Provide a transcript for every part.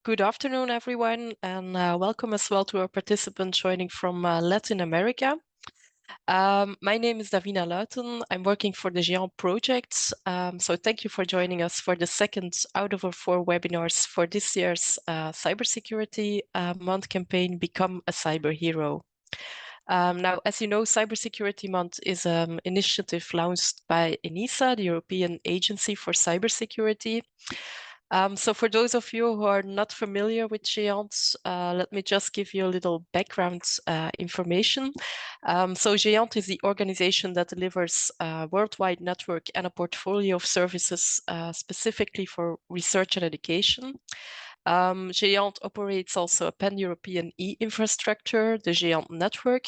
Good afternoon, everyone, and welcome as well to our participants joining from Latin America. My name is Davina Luyten. I'm working for the HEAnet project. So thank you for joining us for the second out of our 4 webinars for this year's cybersecurity month campaign, Become a Cyber Hero. Now, as you know, Cybersecurity Month is an initiative launched by ENISA, the European Agency for Cybersecurity. So for those of you who are not familiar with HEAnet, let me just give you a little background information. So HEAnet is the organization that delivers a worldwide network and a portfolio of services specifically for research and education. HEAnet operates also a pan-European e-infrastructure, the HEAnet network.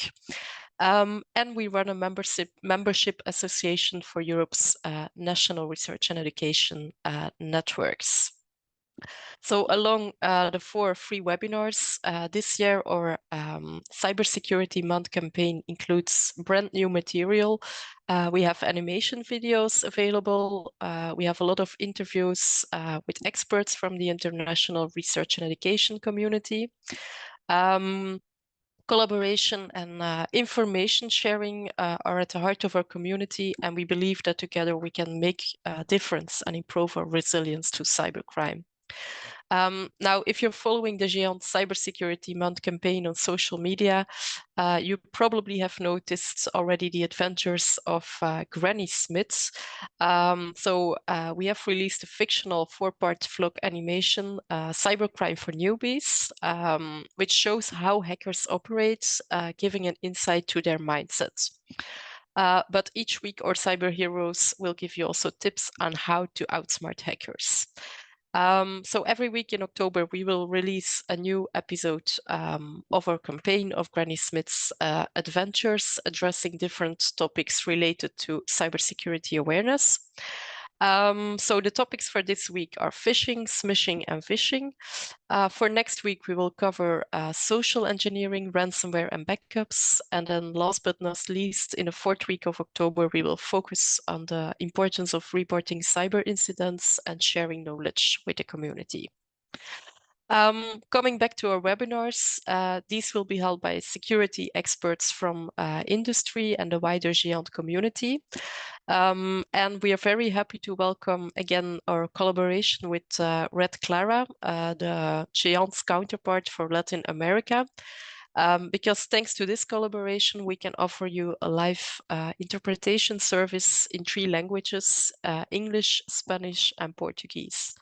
And we run a membership association for Europe's national research and education networks. So along the 4 free webinars this year, our Cybersecurity Month campaign includes brand new material. We have animation videos available. We have a lot of interviews with experts from the international research and education community. Collaboration and information sharing are at the heart of our community, and we believe that together we can make a difference and improve our resilience to cybercrime. Now, if you're following the HEAnet Cybersecurity Month campaign on social media, you probably have noticed already the adventures of Granny Smith. So we have released a fictional 4-part vlog animation, Cybercrime for Newbies, which shows how hackers operate, giving an insight to their mindsets. But each week, our cyber heroes will give you also tips on how to outsmart hackers. So every week in October, we will release a new episode of our campaign of Granny Smith's adventures, addressing different topics related to cybersecurity awareness. So the topics for this week are phishing, smishing, and phishing. For next week, we will cover social engineering, ransomware, and backups. And then last but not least, in the 4th week of October, we will focus on the importance of reporting cyber incidents and sharing knowledge with the community. Coming back to our webinars, these will be held by security experts from industry and the wider HEAnet community. And we are very happy to welcome again our collaboration with Red Clara, the HEANet's counterpart for Latin America. Because thanks to this collaboration, we can offer you a live interpretation service in 3 languages, English, Spanish, and Portuguese.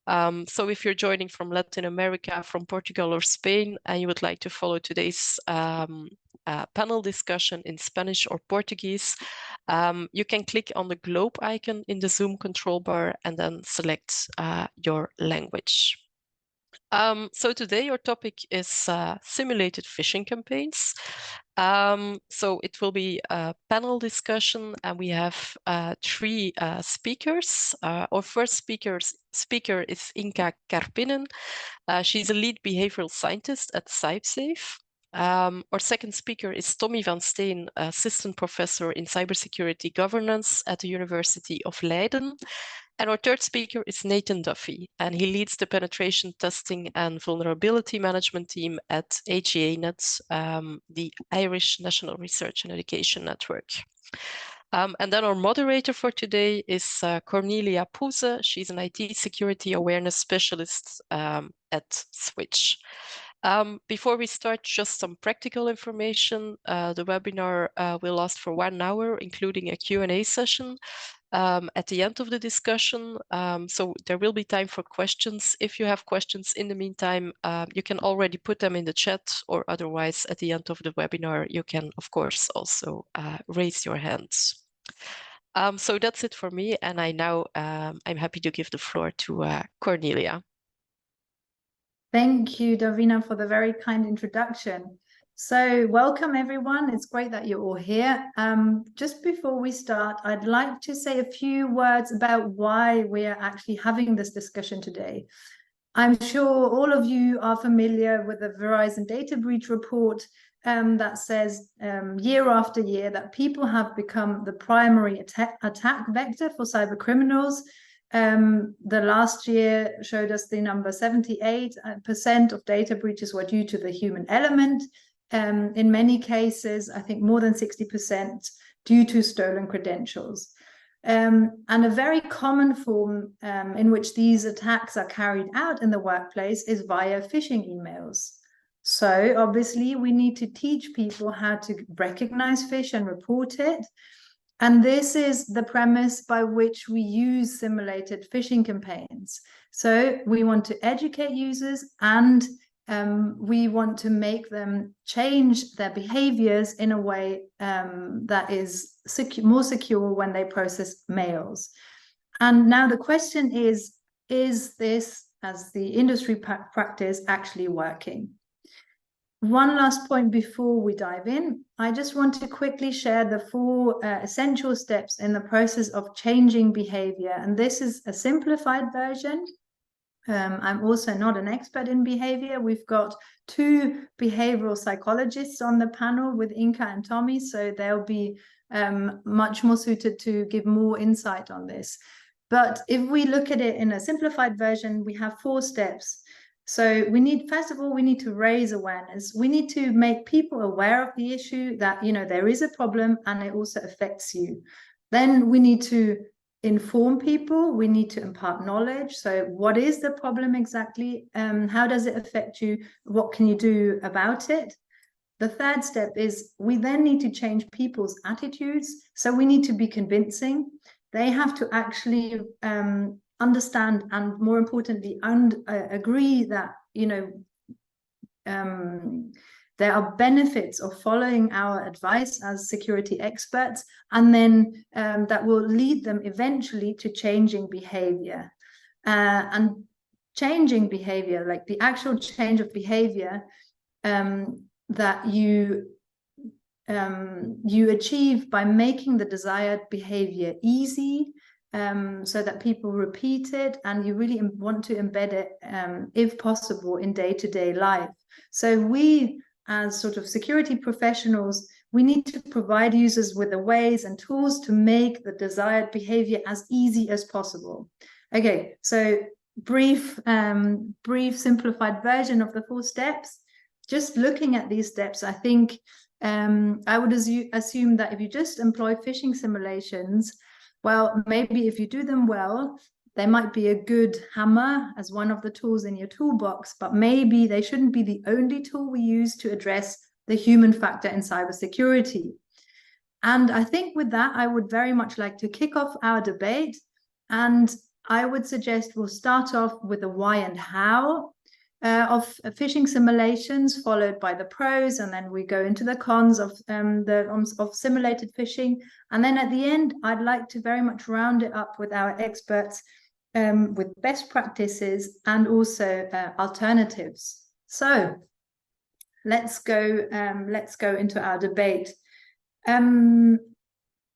So if you're joining from Latin America, from Portugal or Spain, and you would like to follow today's panel discussion in Spanish or Portuguese, you can click on the globe icon in the Zoom control bar and then select your language. So today our topic is simulated phishing campaigns. So it will be a panel discussion, and we have 3 speakers. Our first speaker is Inka Karppinen. She's a lead behavioral scientist at CybSafe. Our second speaker is Tommy van Steen, assistant professor in cybersecurity governance at the University of Leiden. And our third speaker is Nathan Duffy, and he leads the penetration testing and vulnerability management team at HEAnet, the Irish National Research and Education Network. And then our moderator for today is Cornelia Puhze. She's an IT security awareness specialist at SWITCH. Before we start, just some practical information. The webinar will last for 1 hour, including a Q&A session at the end of the discussion. So there will be time for questions. If you have questions in the meantime, you can already put them in the chat, or otherwise at the end of the webinar, you can, of course, also raise your hands. So that's it for me. And I'm happy to give the floor to Cornelia. Thank you, Davina, for the very kind introduction. So welcome, everyone. It's great that you're all here. Just before we start, I'd like to say a few words about why we are actually having this discussion today. I'm sure all of you are familiar with the Verizon data breach report that says year after year that people have become the primary attack vector for cyber criminals. The last year showed us the number 78% of data breaches were due to the human element. In many cases, I think more than 60% due to stolen credentials. And a very common form in which these attacks are carried out in the workplace is via phishing emails. So obviously we need to teach people how to recognize phish and report it. And this is the premise by which we use simulated phishing campaigns. So we want to educate users, and we want to make them change their behaviors in a way that is more secure when they process mails. And now the question is this, as the industry practice, actually working? One last point before we dive in, I just want to quickly share the 4 essential steps in the process of changing behavior. And this is a simplified version. I'm also not an expert in behavior. We've got 2 behavioral psychologists on the panel with Inka and Tommy, so they'll be much more suited to give more insight on this. But if we look at it in a simplified version, we have 4 steps. So we need, first of all, we need to raise awareness. We need to make people aware of the issue, that, you know, there is a problem and it also affects you. Then we need to inform people. We need to impart knowledge. So what is the problem exactly? How does it affect you? What can you do about it? The third step is we then need to change people's attitudes. So we need to be convincing. They have to actually understand, and more importantly, agree that, you know, there are benefits of following our advice as security experts, and then that will lead them eventually to changing behavior. And changing behavior, like the actual change of behavior that you achieve by making the desired behavior easy, so that people repeat it, and you really want to embed it, if possible, in day-to-day life. So we, as sort of security professionals, we need to provide users with the ways and tools to make the desired behavior as easy as possible. Okay, so brief simplified version of the 4 steps. Just looking at these steps, I think I would assume that if you just employ phishing simulations, well, maybe if you do them well, they might be a good hammer as one of the tools in your toolbox, but maybe they shouldn't be the only tool we use to address the human factor in cybersecurity. And I think with that, I would very much like to kick off our debate. And I would suggest we'll start off with the why and how of phishing simulations, followed by the pros, and then we go into the cons of simulated phishing. And then at the end, I'd like to very much round it up with our experts, with best practices and also alternatives. So let's go into our debate.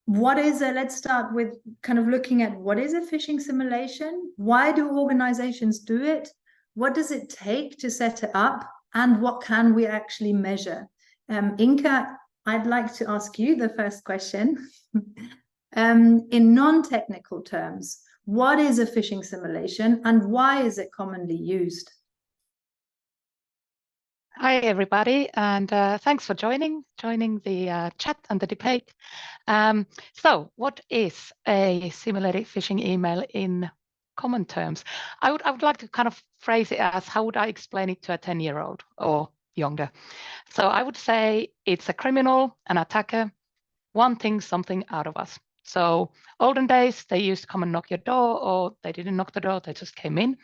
Let's start with kind of looking at what is a phishing simulation? Why do organizations do it? What does it take to set it up? And what can we actually measure? Inka, I'd like to ask you the first question. In non-technical terms, what is a phishing simulation and why is it commonly used? Hi, everybody, and thanks for joining the chat and the debate. So what is a simulated phishing email in common terms? I would like to kind of phrase it as, how would I explain it to a 10-year-old or younger? So I would say it's a criminal, an attacker, wanting something out of us. So olden days, they used to come and knock your door, or they didn't knock the door, they just came in,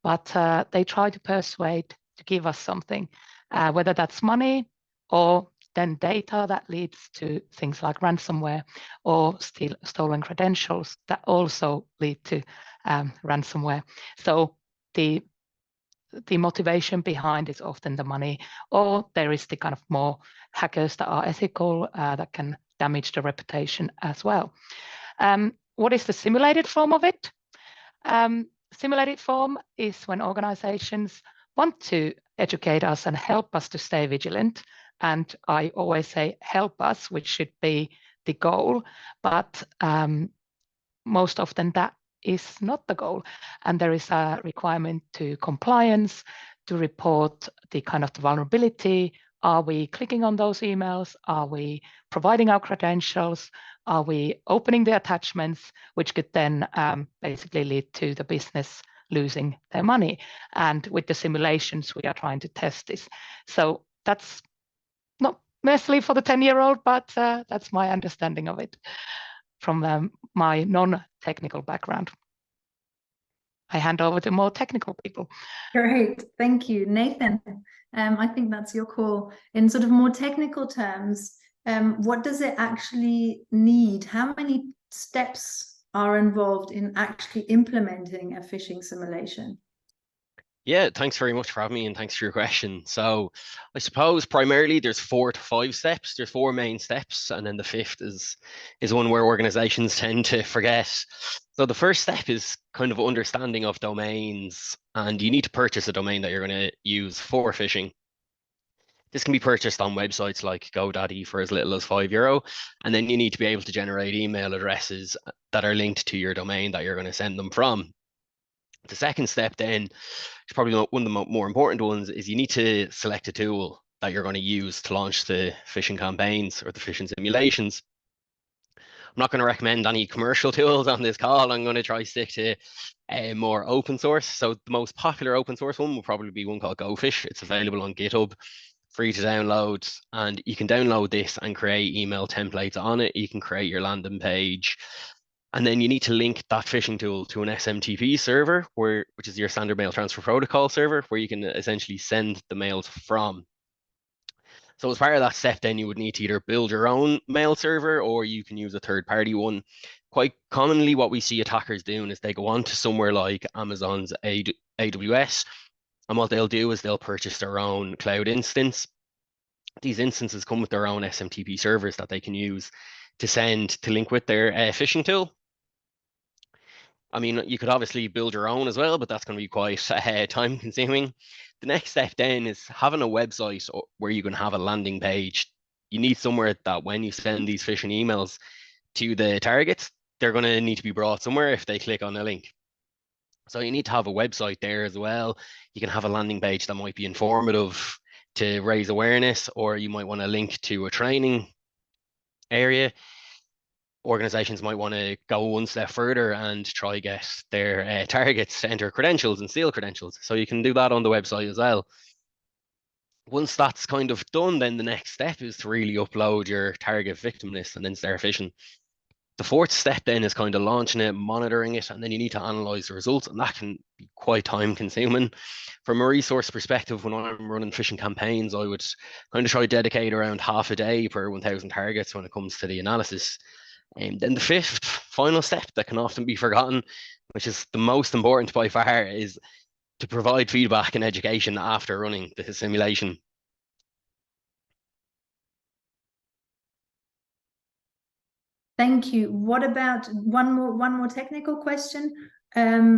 but they tried to persuade to give us something, whether that's money or then data that leads to things like ransomware, or stolen credentials that also lead to ransomware. So the motivation behind is often the money, or there is the kind of more hackers that are ethical that can damage the reputation as well. What is the simulated form of it? Simulated form is when organizations want to educate us and help us to stay vigilant. And I always say help us, which should be the goal. But most often that is not the goal. And there is a requirement to compliance to report the kind of the vulnerability. Are we clicking on those emails? Are we providing our credentials? Are we opening the attachments, which could then basically lead to the business losing their money? And with the simulations, we are trying to test this. So that's not necessarily for the 10-year-old, but that's my understanding of it from my non-technical background. I hand over to more technical people. Great, thank you, Nathan. I think that's your call. In sort of more technical terms, what does it actually need? How many steps are involved in actually implementing a phishing simulation? Yeah, thanks very much for having me, and thanks for your question. So I suppose primarily there's 4 to 5 steps. There's 4 main steps, and then the 5th is one where organizations tend to forget. So the first step is kind of understanding of domains, and you need to purchase a domain that you're going to use for phishing. This can be purchased on websites like GoDaddy for as little as €5, and then you need to be able to generate email addresses that are linked to your domain that you're going to send them from. The second step then, is probably one of the more important ones, is you need to select a tool that you're going to use to launch the phishing campaigns or the phishing simulations. I'm not going to recommend any commercial tools on this call. I'm going to try stick to more open source. So the most popular open source one will probably be one called GoPhish. It's available on GitHub, free to download, and you can download this and create email templates on it. You can create your landing page. And then you need to link that phishing tool to an SMTP server, which is your standard mail transfer protocol server, where you can essentially send the mails from. So as part of that step, then you would need to either build your own mail server or you can use a third-party one. Quite commonly, what we see attackers doing is they go on to somewhere like Amazon's AWS, and what they'll do is they'll purchase their own cloud instance. These instances come with their own SMTP servers that they can use to link with their phishing tool. I mean, you could obviously build your own as well, but that's going to be quite time consuming. The next step then is having a website where you can have a landing page. You need somewhere that when you send these phishing emails to the targets, they're going to need to be brought somewhere if they click on a link. So you need to have a website there as well. You can have a landing page that might be informative to raise awareness, or you might want to link to a training area. Organizations might want to go one step further and try get their targets to enter credentials and steal credentials. So you can do that on the website as well. Once that's kind of done, then the next step is to really upload your target victim list and then start phishing. The 4th step then is kind of launching it, monitoring it, and then you need to analyze the results, and that can be quite time consuming. From a resource perspective, when I'm running phishing campaigns, I would kind of try to dedicate around half a day per 1,000 targets when it comes to the analysis. And then the 5th final step that can often be forgotten, which is the most important by far, is to provide feedback and education after running the simulation. Thank you. What about one more technical question?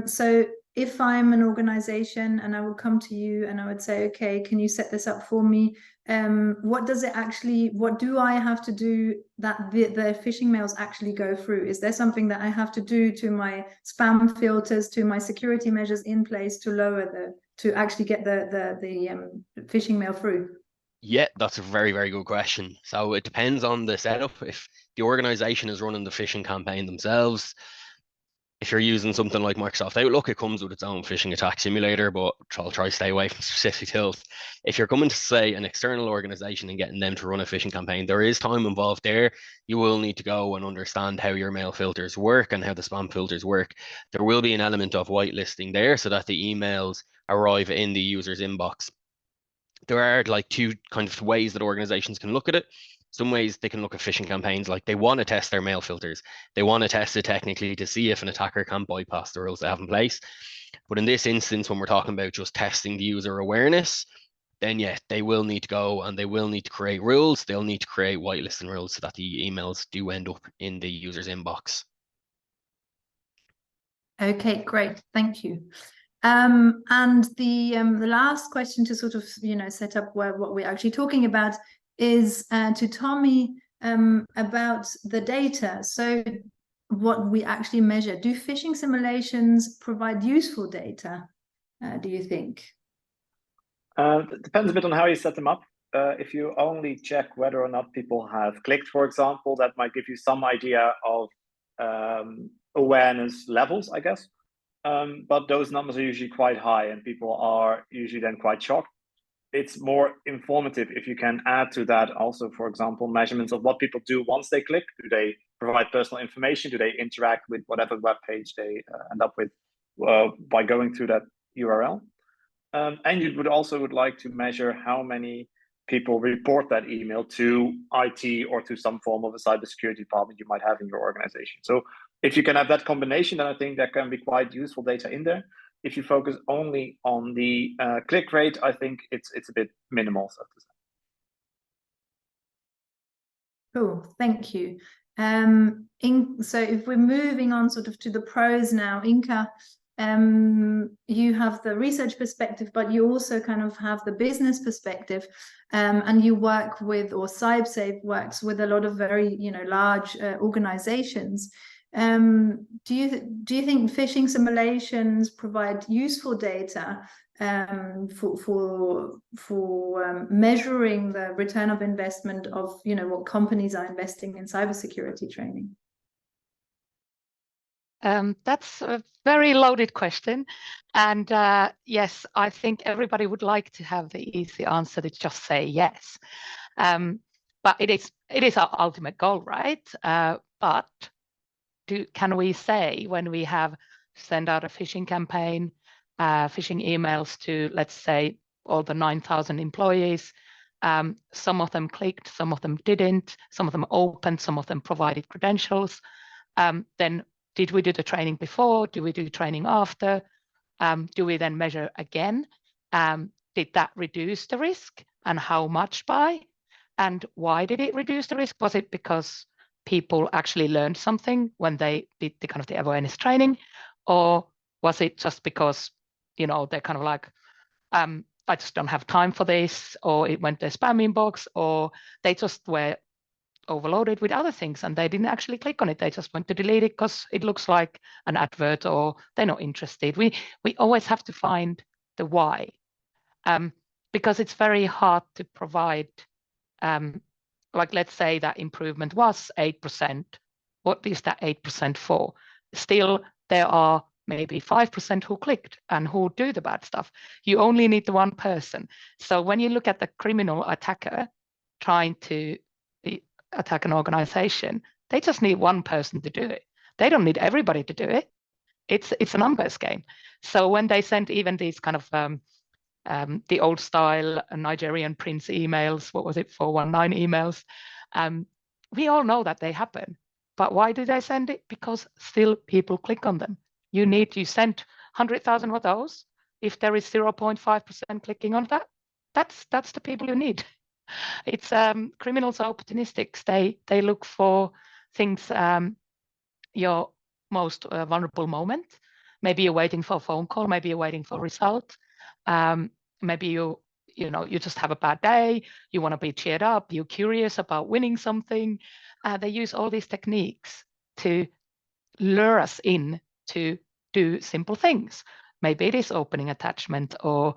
So if I'm an organization and I would come to you and I would say, okay, can you set this up for me? What do I have to do that the phishing mails actually go through? Is there something that I have to do to my spam filters, to my security measures in place to actually get the phishing mail through? Yeah, that's a very, very good question. So it depends on the setup. If the organization is running the phishing campaign themselves, if you're using something like Microsoft Outlook, it comes with its own phishing attack simulator, but I'll try to stay away from specific tools. If you're coming to, say, an external organization and getting them to run a phishing campaign, there is time involved there. You will need to go and understand how your mail filters work and how the spam filters work. There will be an element of whitelisting there so that the emails arrive in the user's inbox. There are like 2 kind of ways that organizations can look at it. Some ways they can look at phishing campaigns like they want to test their mail filters. They want to test it technically to see if an attacker can bypass the rules they have in place. But in this instance, when we're talking about just testing the user awareness, then yeah, they will need to go and they will need to create rules. They'll need to create whitelisting rules so that the emails do end up in the user's inbox. Okay, great. Thank you. And the last question to sort of, set up what we're actually talking about is to Tommy about the data. So what we actually measure. Do phishing simulations provide useful data, do you think? It depends a bit on how you set them up. If you only check whether or not people have clicked, for example, that might give you some idea of awareness levels, I guess. But those numbers are usually quite high and people are usually then quite shocked. It's more informative if you can add to that also, for example, measurements of what people do once they click. Do they provide personal information? Do they interact with whatever web page they end up with by going through that URL? And you would like to measure how many people report that email to IT or to some form of a cybersecurity department you might have in your organization. So if you can have that combination, then I think there can be quite useful data in there. If you focus only on the click rate, I think it's a bit minimal, so to say. Cool, thank you. So if we're moving on sort of to the pros now, Inka, you have the research perspective, but you also kind of have the business perspective, and you work with, or CybSafe works with a lot of very, large organizations. Do you think phishing simulations provide useful data for measuring the return of investment of what companies are investing in cybersecurity training? That's a very loaded question, and yes, I think everybody would like to have the easy answer to just say yes, but it is our ultimate goal, right? But can we say when we have sent out a phishing campaign, phishing emails to, let's say, all the 9,000 employees, some of them clicked, some of them didn't, some of them opened, some of them provided credentials, then did we do the training before? Do we do training after? Do we then measure again? Did that reduce the risk, and how much by? And why did it reduce the risk? Was it because people actually learned something when they did the kind of the awareness training, or was it just because they're kind of like, I just don't have time for this, or it went to a spam inbox, or they just were overloaded with other things and they didn't actually click on it. They just went to delete it because it looks like an advert, or they're not interested. We always have to find the why, because it's very hard to provide, like let's say that improvement was 8%. What is that 8% for? Still, there are maybe 5% who clicked and who do the bad stuff. You only need the one person. So when you look at the criminal attacker trying to attack an organization, they just need one person to do it. They don't need everybody to do it. It's a numbers game. So when they send even these kind of the old style Nigerian prince emails, what was it, 419 emails, we all know that they happen. But why do they send it? Because still people click on them. You send 100,000 of those. If there is 0.5% clicking on that, that's the people you need. It's criminals are opportunistic. They look for things, your most vulnerable moment. Maybe you're waiting for a phone call. Maybe you're waiting for a result. Maybe you just have a bad day. You want to be cheered up. You're curious about winning something. They use all these techniques to lure us in to do simple things. Maybe it is opening attachment or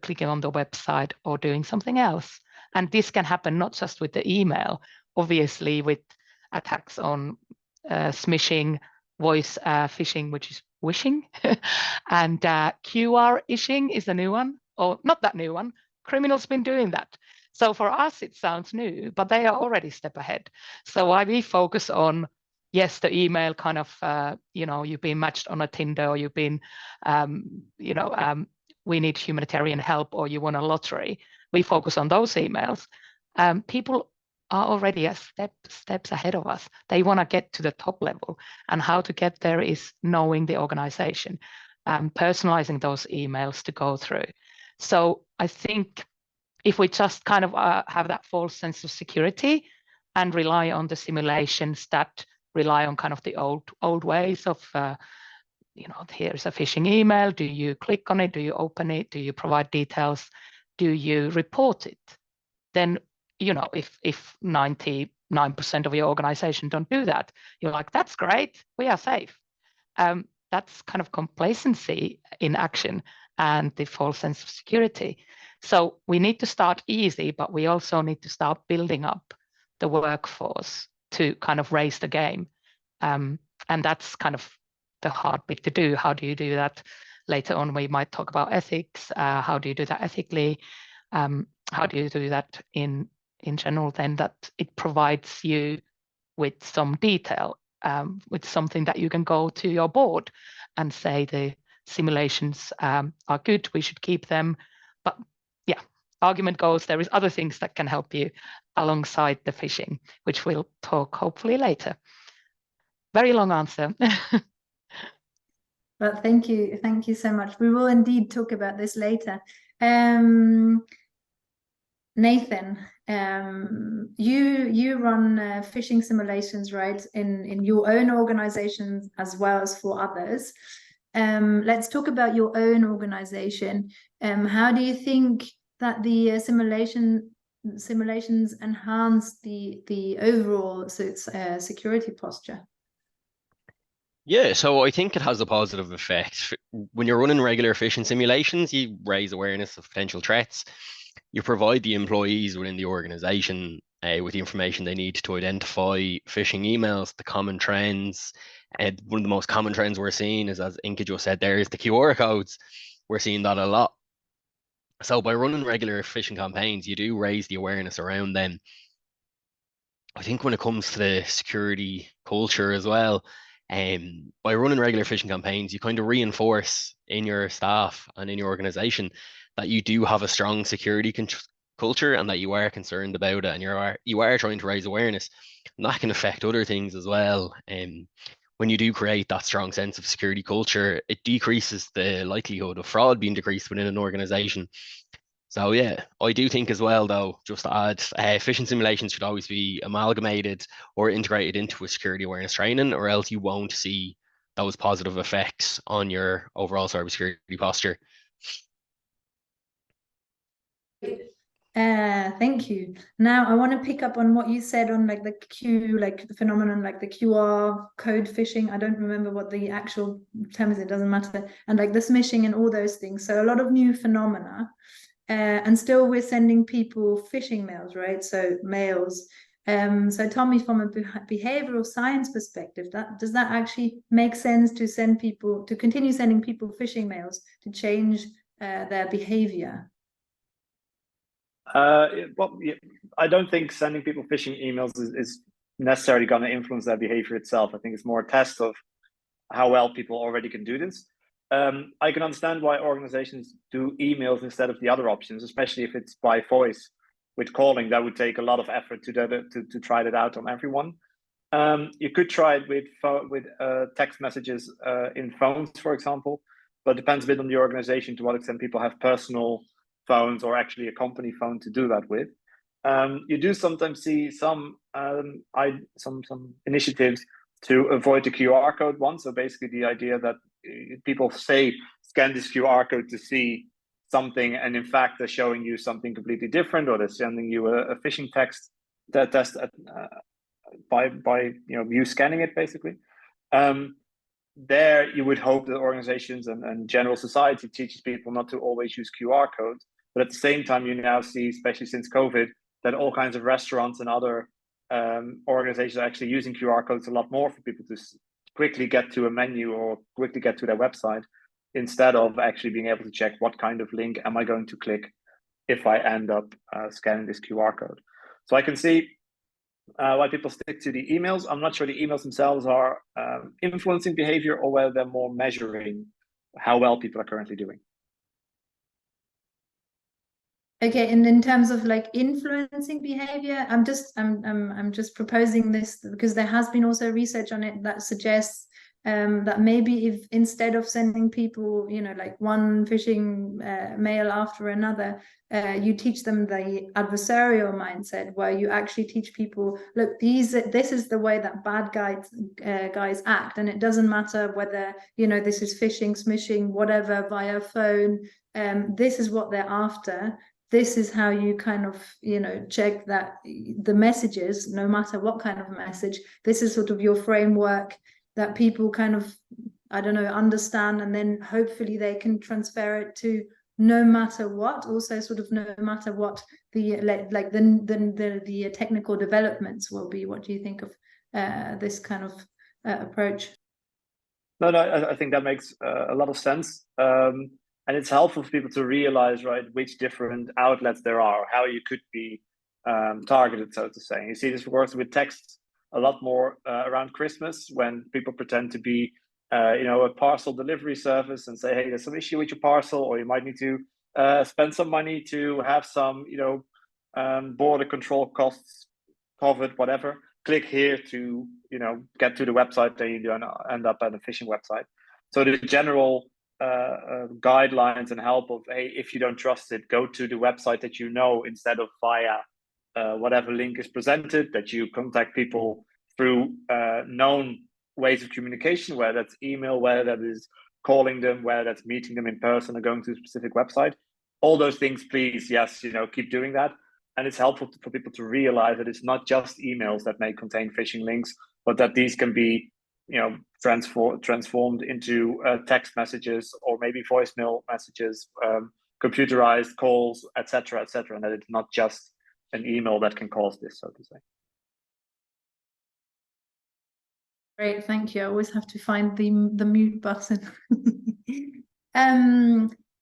clicking on the website or doing something else. And this can happen not just with the email, obviously with attacks on smishing, voice phishing, which is wishing, and QR ishing is a new one, or not that new one. Criminals been doing that. So for us, it sounds new, but they are already a step ahead. So why we focus on, yes, the email kind of, you've been matched on a Tinder, or you've been, we need humanitarian help, or you won a lottery. We focus on those emails. People are already a steps ahead of us. They want to get to the top level, and how to get there is knowing the organization, personalizing those emails to go through. So I think if we just kind of have that false sense of security and rely on the simulations that rely on kind of the old ways of, here's a phishing email. Do you click on it? Do you open it? Do you provide details? Do you report it? Then, if 90% 99% of your organization don't do that. You're like, that's great, we are safe. That's kind of complacency in action and the false sense of security. So we need to start easy, but we also need to start building up the workforce to kind of raise the game. And that's kind of the hard bit to do. How do you do that? Later on, we might talk about ethics. How do you do that ethically? How do you do that in general, then that it provides you with some detail, with something that you can go to your board and say the simulations are good, we should keep them. But yeah, argument goes, there is other things that can help you alongside the phishing, which we'll talk hopefully later. Very long answer. Well, thank you so much. We will indeed talk about this later. Nathan, you run phishing simulations, right, in your own organization as well as for others. Let's talk about your own organization. How do you think that the simulations enhance the overall security posture? Yeah, so I think it has a positive effect. When you're running regular phishing simulations, you raise awareness of potential threats. You provide the employees within the organization with the information they need to identify phishing emails, the common trends. And one of the most common trends we're seeing is, as Inka just said there, is the QR codes. We're seeing that a lot. So by running regular phishing campaigns, you do raise the awareness around them. I think when it comes to the security culture as well, by running regular phishing campaigns, you kind of reinforce in your staff and in your organization that you do have a strong security culture and that you are concerned about it, and you are trying to raise awareness. And that can affect other things as well. When you do create that strong sense of security culture, it decreases the likelihood of fraud being decreased within an organization. So yeah, I do think as well, though, just to add, phishing simulations should always be amalgamated or integrated into a security awareness training, or else you won't see those positive effects on your overall cybersecurity posture. Thank you. Now I want to pick up on what you said on like the phenomenon, like the QR code phishing. I don't remember what the actual term is, it doesn't matter. And like the smishing and all those things. So a lot of new phenomena. And still we're sending people phishing mails, right? So mails. So tell me, from a behavioral science perspective, does that actually make sense to continue sending people phishing mails to change their behavior? Well, yeah, I don't think sending people phishing emails is necessarily going to influence their behavior itself. I think it's more a test of how well people already can do this. I can understand why organizations do emails instead of the other options, especially if it's by voice. With calling, that would take a lot of effort to try that out on everyone. You could try it with text messages in phones, for example, but it depends a bit on the organization to what extent people have personal phones or actually a company phone to do that with. You do sometimes see some initiatives to avoid the QR code one. So basically the idea that people say, scan this QR code to see something, and in fact they're showing you something completely different, or they're sending you a phishing text test by you scanning it basically. There you would hope that organizations and general society teaches people not to always use QR codes, but at the same time you now see, especially since COVID, that all kinds of restaurants and other organizations are actually using QR codes a lot more for people to quickly get to a menu or quickly get to their website, instead of actually being able to check what kind of link am I going to click if I end up scanning this QR code. So I can see why people stick to the emails. I'm not sure the emails themselves are influencing behavior, or whether they're more measuring how well people are currently doing. Okay, and in terms of like influencing behavior, I'm just proposing this because there has been also research on it that suggests that maybe if instead of sending people, like one phishing mail after another, you teach them the adversarial mindset, where you actually teach people, look, this is the way that bad guys act, and it doesn't matter whether this is phishing, smishing, whatever, via phone. This is what they're after. this is how you kind of, you know, check that the messages, no matter what kind of message, this is sort of your framework that people kind of, I don't know, understand, and then hopefully they can transfer it to no matter what, also sort of no matter what the the technical developments will be. What do you think of this kind of approach? No, I think that makes a lot of sense. And it's helpful for people to realize, right, which different outlets there are, how you could be targeted, so to say. You see this works with text a lot more around Christmas, when people pretend to be, you know, a parcel delivery service and say, hey, there's some issue with your parcel, or you might need to spend some money to have some, you know, border control costs covered, whatever. Click here to, you know, get to the website, then you don't end up at a phishing website. So the general guidelines and help of, hey, if you don't trust it, go to the website that you know, instead of via whatever link is presented, that you contact people through known ways of communication, whether that's email, whether that is calling them, whether that's meeting them in person or going to a specific website. All those things, please, yes, you know, keep doing that. And it's helpful for people to realize that it's not just emails that may contain phishing links, but that these can be, you know, transformed into text messages, or maybe voicemail messages, computerized calls, etc., and that it's not just an email that can cause this, so to say. Great, thank you. I always have to find the mute button.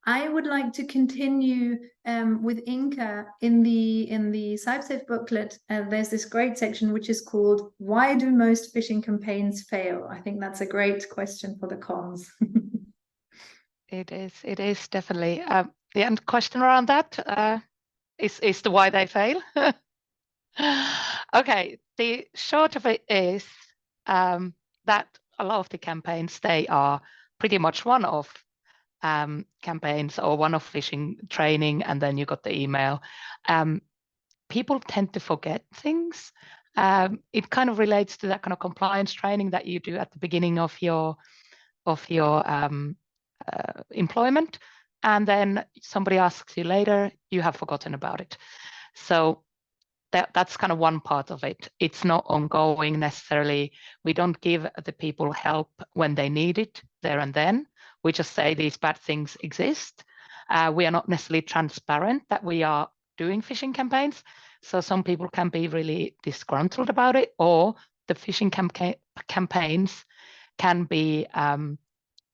I would like to continue with Inka in the CybSafe booklet. There's this great section which is called "Why do most phishing campaigns fail?" I think that's a great question for the cons. It is definitely. The end question around that is the why they fail. Okay, the short of it is that a lot of the campaigns, they are pretty much one-off campaigns or one-off phishing training, and then you got the email. People tend to forget things. It kind of relates to that kind of compliance training that you do at the beginning of your employment, and then somebody asks you later, you have forgotten about it. So that's kind of one part of it. It's not ongoing necessarily. We don't give the people help when they need it there and then. We just say these bad things exist. We are not necessarily transparent that we are doing phishing campaigns. So some people can be really disgruntled about it, or the phishing campaigns can be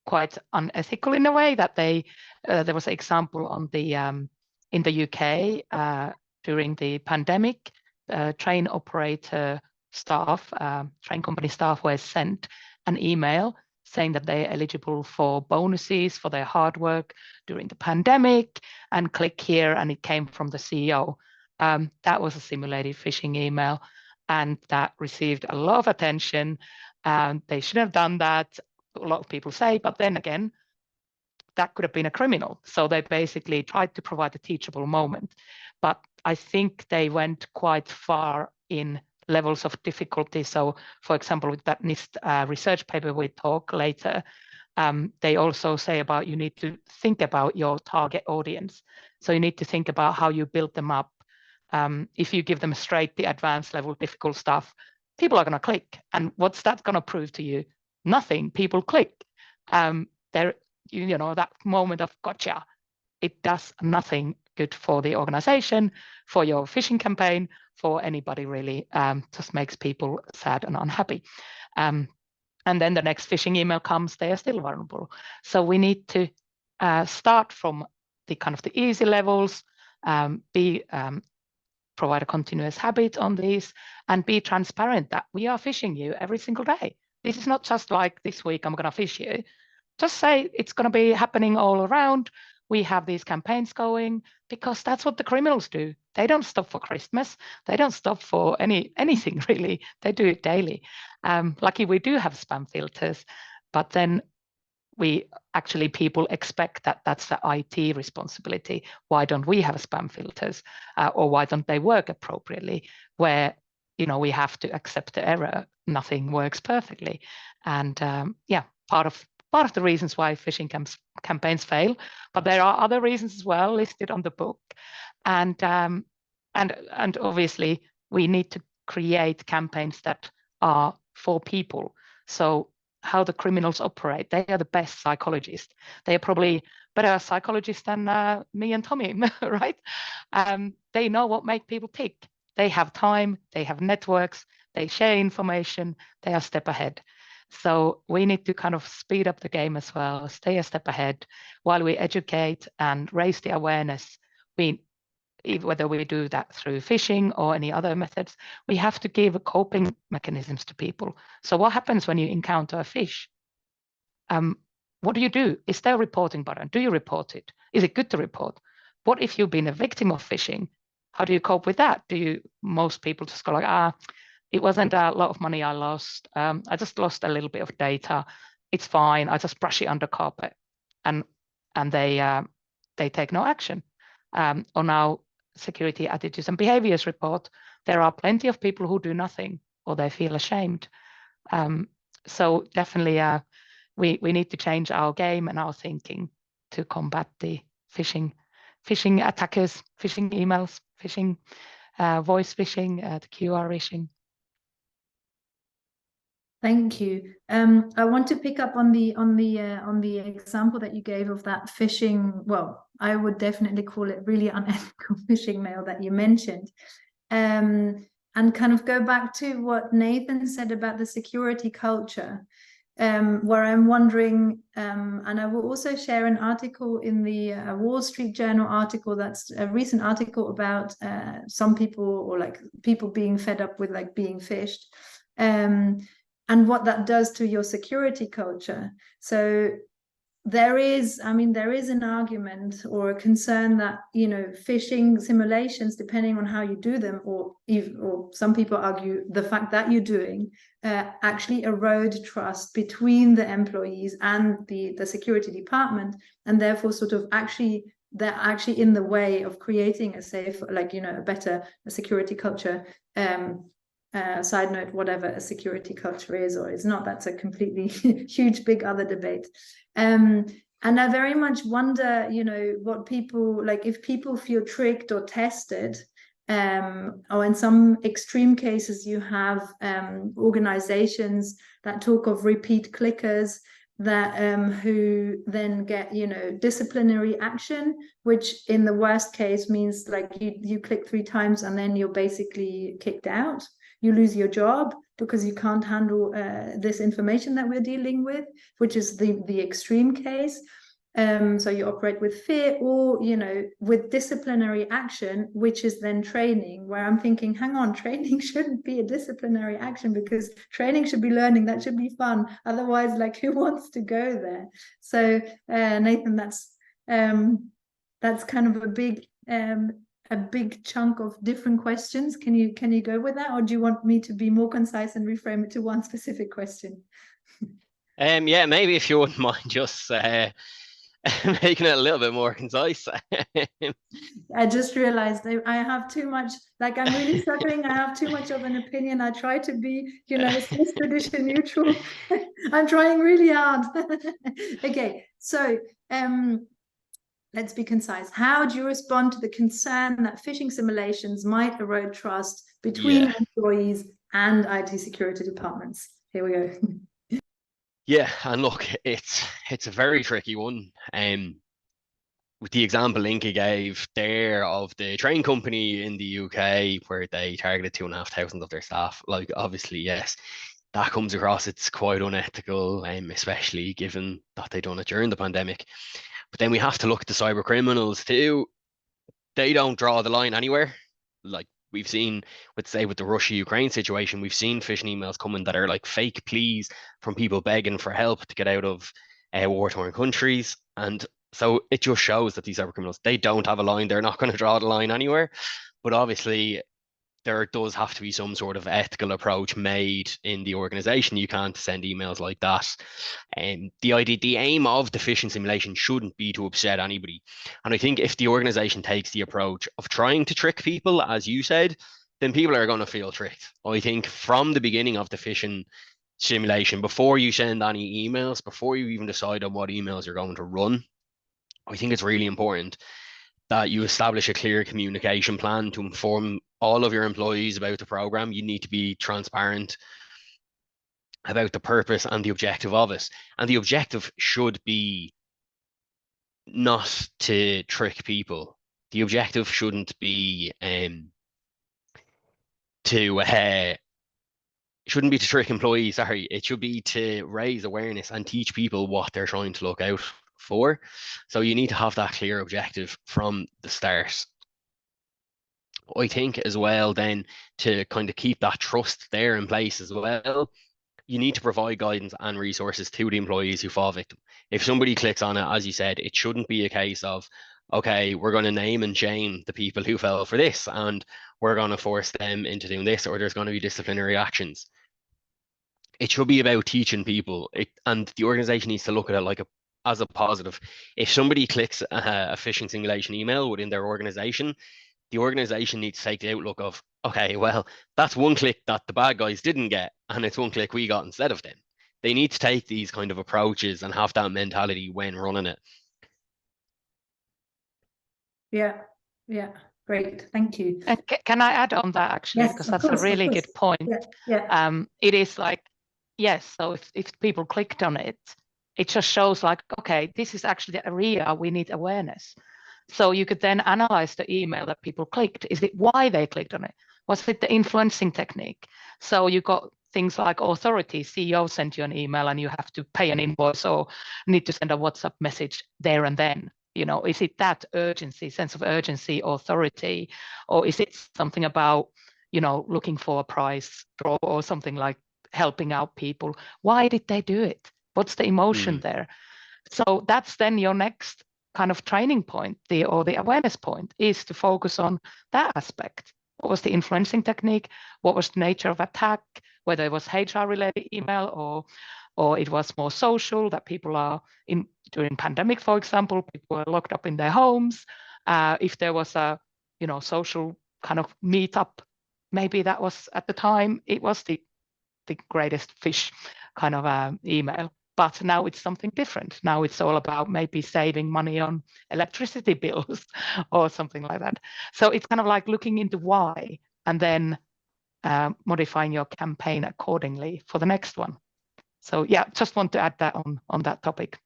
quite unethical in a way that they. There was an example on the in the UK during the pandemic. Train operator staff, train company staff were sent an email saying that they're eligible for bonuses for their hard work during the pandemic, and click here, and it came from the CEO. That was a simulated phishing email, and that received a lot of attention. They shouldn't have done that, a lot of people say, but then again, that could have been a criminal. So they basically tried to provide a teachable moment. But I think they went quite far in levels of difficulty. So for example, with that NIST research paper we talk later, they also say about you need to think about your target audience. So you need to think about how you build them up. If you give them straight the advanced level difficult stuff, people are going to click. And what's that going to prove to you? Nothing. People click. You know, that moment of gotcha, it does nothing good for the organization, for your phishing campaign, for anybody really. Just makes people sad and unhappy. And then the next phishing email comes, they are still vulnerable. So we need to start from the kind of the easy levels, provide a continuous habit on these, and be transparent that we are phishing you every single day. This is not just like this week I'm going to phish you. Just say it's going to be happening all around. We have these campaigns going because that's what the criminals do. They don't stop for Christmas. They don't stop for anything really. They do it daily. Lucky we do have spam filters, but then people expect that that's the IT responsibility. Why don't we have spam filters, or why don't they work appropriately? Where we have to accept the error. Nothing works perfectly, and part of part of the reasons why phishing campaigns fail, but there are other reasons as well listed on the book. And obviously we need to create campaigns that are for people. So how the criminals operate, they are the best psychologists. They are probably better psychologists than me and Tommy, right? They know what makes people tick. They have time, they have networks, they share information, they are a step ahead. So we need to kind of speed up the game as well, stay a step ahead while we educate and raise the awareness. Whether we do that through phishing or any other methods, we have to give coping mechanisms to people. So what happens when you encounter a phish? What do? Is there a reporting button? Do you report it? Is it good to report? What if you've been a victim of phishing? How do you cope with that? Most people just go like, it wasn't a lot of money I lost. I just lost a little bit of data. It's fine. I just brush it under carpet, and they take no action. On our security attitudes and behaviors report, there are plenty of people who do nothing or they feel ashamed. So definitely we need to change our game and our thinking to combat the phishing attackers, phishing emails, phishing, voice phishing, the QR phishing. Thank you. I want to pick up on the example that you gave of that phishing. Well, I would definitely call it really unethical phishing mail that you mentioned, and kind of go back to what Nathan said about the security culture, where I'm wondering, and I will also share an article in the Wall Street Journal article. That's a recent article about some people, or like people being fed up with like being phished. And what that does to your security culture. So there is an argument or a concern that, phishing simulations, depending on how you do them, or some people argue the fact that you're doing, actually erode trust between the employees and the security department, and therefore they're actually in the way of creating a safe, a better security culture. Side note, whatever a security culture is or is not, that's a completely huge, big other debate. And I very much wonder, what people, like if people feel tricked or tested, or in some extreme cases, you have organizations that talk of repeat clickers that who then get, disciplinary action, which in the worst case means like you click 3 times and then you're basically kicked out. You lose your job because you can't handle this information that we're dealing with, which is the extreme case. So you operate with fear, or with disciplinary action, which is then training, where I'm thinking, hang on, training shouldn't be a disciplinary action, because training should be learning, that should be fun. Otherwise, like, who wants to go there? So Nathan, that's kind of a big chunk of different questions. Can you go with that, or do you want me to be more concise and reframe it to one specific question? Yeah, maybe if you wouldn't mind just making it a little bit more concise. I just realized I have too much, like I'm really struggling. I have too much of an opinion. I try to be, Swiss tradition neutral. I'm trying really hard. Okay, so let's be concise. How do you respond to the concern that phishing simulations might erode trust between employees and IT security departments? Here we go. Yeah, and look, it's a very tricky one. With the example Inka gave there of the train company in the UK where they targeted 2,500 of their staff, like obviously, yes, that comes across, it's quite unethical, especially given that they done it during the pandemic. But then we have to look at the cyber criminals too. They don't draw the line anywhere. Like we've seen with the Russia-Ukraine situation, we've seen phishing emails coming that are like fake pleas from people begging for help to get out of war-torn countries. And so it just shows that these cyber criminals, they don't have a line. They're not going to draw the line anywhere. But obviously, there does have to be some sort of ethical approach made in the organization. You can't send emails like that. And the aim of the phishing simulation shouldn't be to upset anybody. And I think if the organization takes the approach of trying to trick people, as you said, then people are going to feel tricked. I think from the beginning of the phishing simulation, before you send any emails, before you even decide on what emails you're going to run, I think it's really important that you establish a clear communication plan to inform all of your employees about the program. You need to be transparent about the purpose and the objective of it. And the objective should be not to trick people. The objective shouldn't be to trick employees, sorry. It should be to raise awareness and teach people what they're trying to look out for. So you need to have that clear objective from the start. I think as well, then, to kind of keep that trust there in place as well, you need to provide guidance and resources to the employees who fall victim. If somebody clicks on it, as you said, it shouldn't be a case of, okay, we're going to name and shame the people who fell for this, and we're going to force them into doing this, or there's going to be disciplinary actions. It should be about teaching people, and the organization needs to look at it as a positive. If somebody clicks a phishing simulation email within their organization, the organization needs to take the outlook of, okay, well, that's one click that the bad guys didn't get, and it's one click we got instead of them. They need to take these kind of approaches and have that mentality when running it. Yeah, great, thank you. And can I add on that, actually, Yes, because that's a really good point. Yeah. It is like, yes, so if people clicked on it, it just shows like, okay, this is actually the area we need awareness. So you could then analyze the email that people clicked. Is it why they clicked on it? Was it the influencing technique? So you got things like authority, CEO sent you an email and you have to pay an invoice or need to send a WhatsApp message there and then. You know, is it that urgency, sense of urgency, authority, or is it something about, you know, looking for a price draw or something like helping out people? Why did they do it? What's the emotion there? So that's then your next kind of training point, or the awareness point, is to focus on that aspect. What was the influencing technique? What was the nature of attack? Whether it was HR related email or it was more social, that people are in during pandemic, for example, people were locked up in their homes. If there was a, you know, social kind of meetup, maybe that was at the time, it was the greatest fish kind of email. But now it's something different. Now it's all about maybe saving money on electricity bills or something like that. So it's kind of like looking into why and then modifying your campaign accordingly for the next one. So yeah, just want to add that on that topic.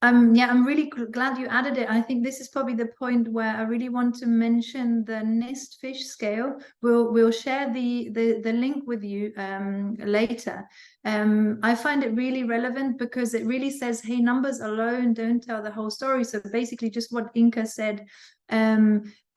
Yeah, I'm really glad you added it. I think this is probably the point where I really want to mention the NIST fish scale. We'll share the link with you later. I find it really relevant because it really says, hey, numbers alone don't tell the whole story. So basically just what Inka said.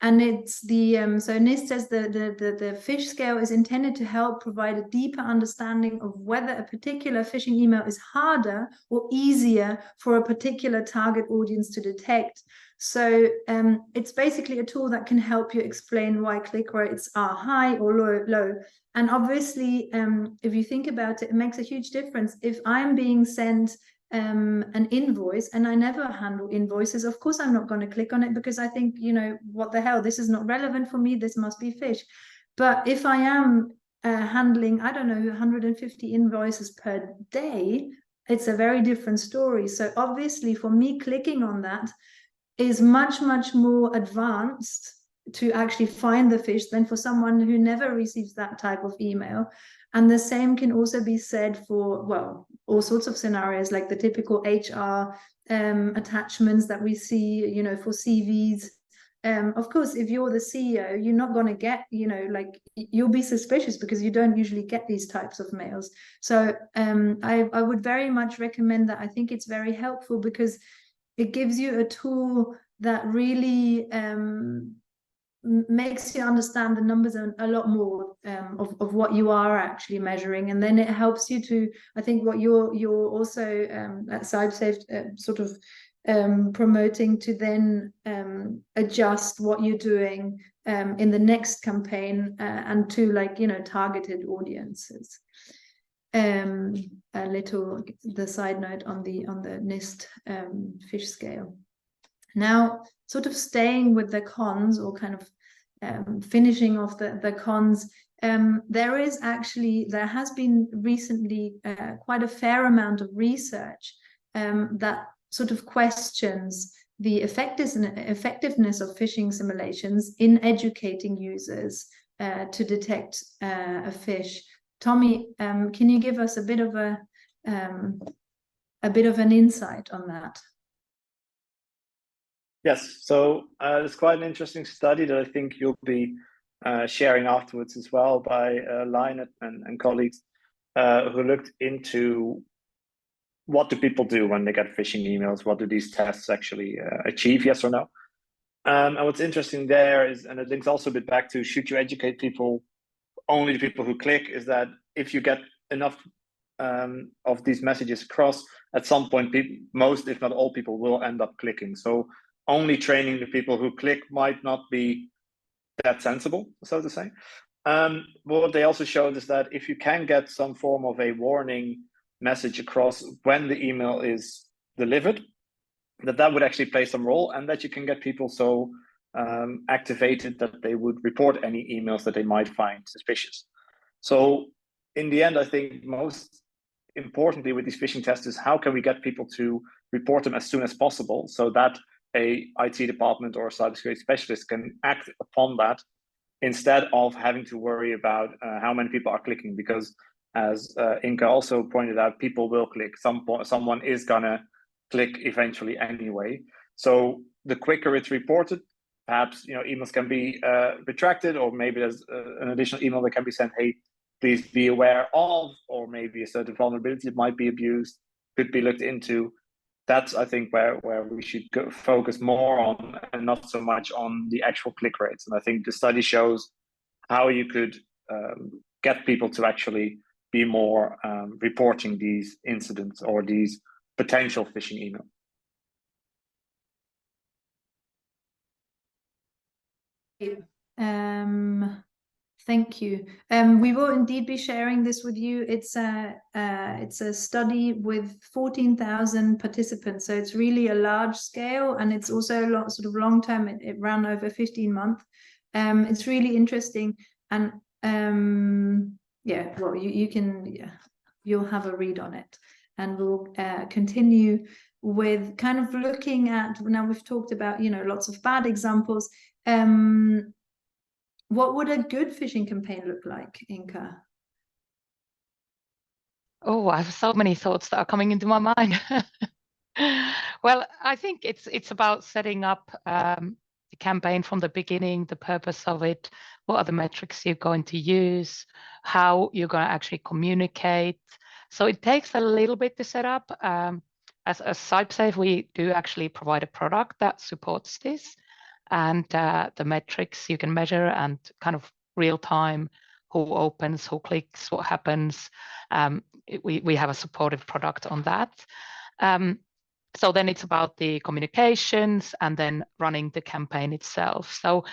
And it's the so NIST says the fish scale is intended to help provide a deeper understanding of whether a particular phishing email is harder or easier for a particular target audience to detect. So it's basically a tool that can help you explain why click rates are high or low. And obviously, if you think about it, it makes a huge difference. If I'm being sent an invoice and I never handle invoices, of course I'm not going to click on it because I think, you know, what the hell, this is not relevant for me, this must be fish. But if I am handling, I don't know, 150 invoices per day, it's a very different story. So obviously for me, clicking on that is much more advanced to actually find the fish than for someone who never receives that type of email. And the same can also be said for, well, all sorts of scenarios, like the typical HR attachments that we see, you know, for CVs. Of course, if you're the CEO, you're not going to get, you know, like, you'll be suspicious because you don't usually get these types of mails. So I would very much recommend that. I think it's very helpful because it gives you a tool that really makes you understand the numbers a lot more of what you are actually measuring, and then it helps you to, I think, what you're also at CybSafe sort of promoting, to then adjust what you're doing in the next campaign and to, like, you know, targeted audiences. A little the side note on the NIST fish scale. Now, sort of staying with the cons, or kind of finishing off the cons, there has been recently quite a fair amount of research that sort of questions the effectiveness of phishing simulations in educating users to detect a phish. Tommy, can you give us a bit of an insight on that? Yes, so it's quite an interesting study that I think you'll be sharing afterwards as well by Luyten and colleagues who looked into what do people do when they get phishing emails? What do these tests actually achieve, yes or no? And what's interesting there is, and it links also a bit back to, should you educate people, only the people who click, is that if you get enough of these messages across, at some point, most, if not all people will end up clicking. So only training the people who click might not be that sensible, so to say. What they also showed is that if you can get some form of a warning message across when the email is delivered, that would actually play some role, and that you can get people so activated that they would report any emails that they might find suspicious. So in the end, I think most importantly with these phishing tests is how can we get people to report them as soon as possible so that a IT department or a cybersecurity specialist can act upon that instead of having to worry about how many people are clicking, because as Inka also pointed out, people will click. Someone is gonna click eventually anyway. So the quicker it's reported, perhaps emails can be retracted, or maybe there's an additional email that can be sent, hey, please be aware of, or maybe a certain vulnerability might be abused, could be looked into. That's, I think, where we should focus more on, and not so much on the actual click rates. And I think the study shows how you could get people to actually be more reporting these incidents or these potential phishing emails. Thank you. We will indeed be sharing this with you. It's a study with 14,000 participants, so it's really a large scale, and it's also a lot sort of long term. It ran over 15 months. It's really interesting, and yeah, well, you'll have a read on it, and we'll continue with kind of looking at, now we've talked about lots of bad examples. What would a good phishing campaign look like, Inka? Oh, I have so many thoughts that are coming into my mind. Well, I think it's about setting up the campaign from the beginning, the purpose of it, what are the metrics you're going to use, how you're going to actually communicate. So it takes a little bit to set up. As CybSafe, we do actually provide a product that supports this. And the metrics you can measure, and kind of real time, who opens, who clicks, what happens. We have a supportive product on that. So then it's about the communications and then running the campaign itself. So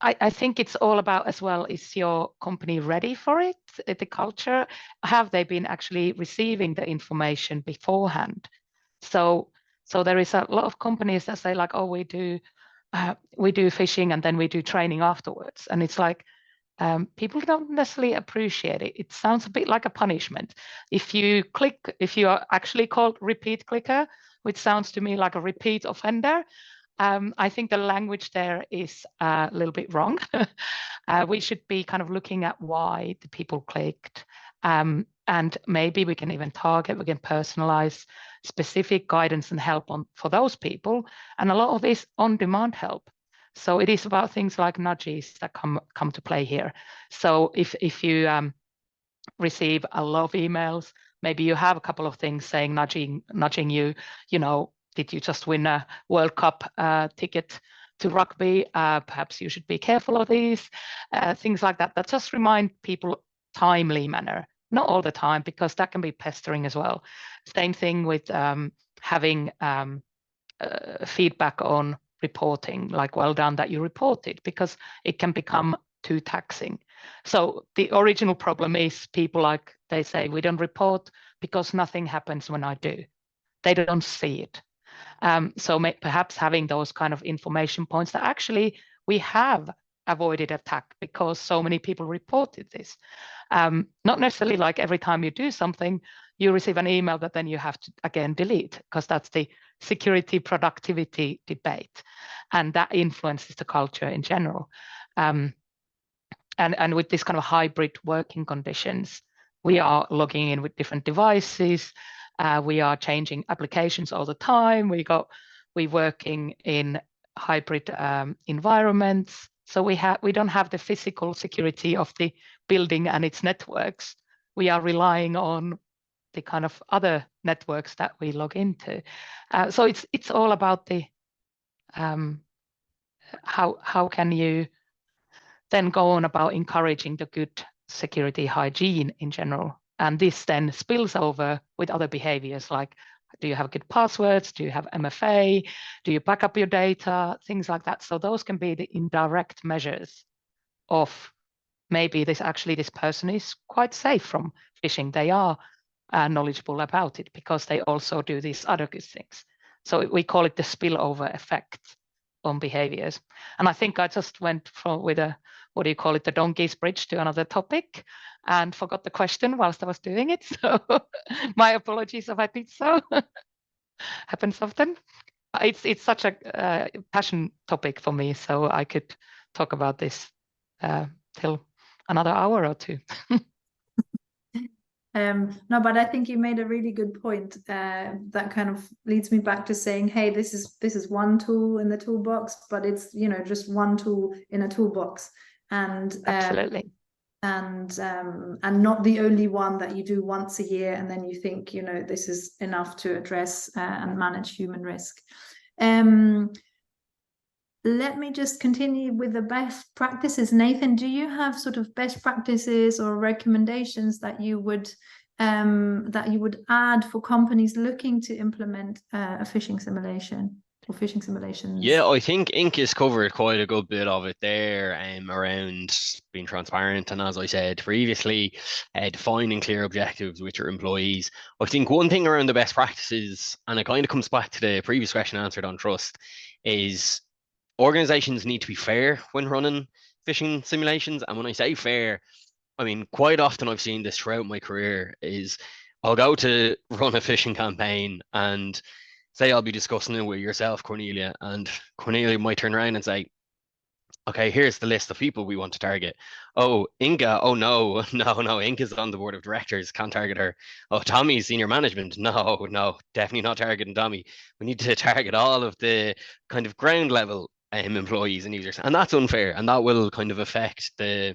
I think it's all about as well, is your company ready for it? The culture, have they been actually receiving the information beforehand? So there is a lot of companies that say like, oh, we do phishing and then we do training afterwards. And it's like, people don't necessarily appreciate it. It sounds a bit like a punishment. If you are actually called repeat clicker, which sounds to me like a repeat offender, I think the language there is a little bit wrong. We should be kind of looking at why the people clicked. And maybe we can even target, we can personalize specific guidance and help for those people. And a lot of this on-demand help. So it is about things like nudges that come to play here. So if you receive a lot of emails, maybe you have a couple of things saying, nudging you, did you just win a World Cup ticket to rugby? Perhaps you should be careful of these, things like that. That just remind people timely manner. Not all the time, because that can be pestering as well. Same thing with having feedback on reporting, like, well done that you reported, because it can become too taxing. So the original problem is people they say, we don't report because nothing happens when I do. They don't see it. So perhaps having those kind of information points that actually we have avoided attack because so many people reported this. Not necessarily like every time you do something, you receive an email that then you have to again delete, because that's the security productivity debate, and that influences the culture in general. And with this kind of hybrid working conditions, we are logging in with different devices. We are changing applications all the time. We're working in hybrid environments. So we don't have the physical security of the building and its networks. We are relying on the kind of other networks that we log into. So it's all about the how can you then go on about encouraging the good security hygiene in general. And this then spills over with other behaviors, like, do you have good passwords? Do you have MFA? Do you back up your data? Things like that. So those can be the indirect measures of maybe this person is quite safe from phishing. They are knowledgeable about it because they also do these other good things. So we call it the spillover effect on behaviors. And I think I just went with a, what do you call it, the donkey's bridge to another topic and forgot the question whilst I was doing it. So my apologies if I did so. Happens often. It's such a passion topic for me, so I could talk about this till another hour or two. No, but I think you made a really good point. That kind of leads me back to saying, hey, this is one tool in the toolbox, but it's, you know, just one tool in a toolbox, and absolutely, and not the only one that you do once a year, and then you think, you know, this is enough to address and manage human risk. Let me just continue with the best practices. Nathan, do you have sort of best practices or recommendations that you would add for companies looking to implement a phishing simulation or phishing simulations? Yeah, I think Inka's covered quite a good bit of it there, around being transparent, and as I said previously, defining clear objectives with your employees. I think one thing around the best practices, and it kind of comes back to the previous question answered on trust, is organizations need to be fair when running phishing simulations. And when I say fair, I mean, quite often I've seen this throughout my career is I'll go to run a phishing campaign and say I'll be discussing it with yourself, Cornelia, and Cornelia might turn around and say, okay, here's the list of people we want to target. Oh, Inka, oh no, Inka's on the board of directors, can't target her. Oh, Tommy's senior management. No, definitely not targeting Tommy. We need to target all of the kind of ground level employees and users, and that's unfair, and that will kind of affect the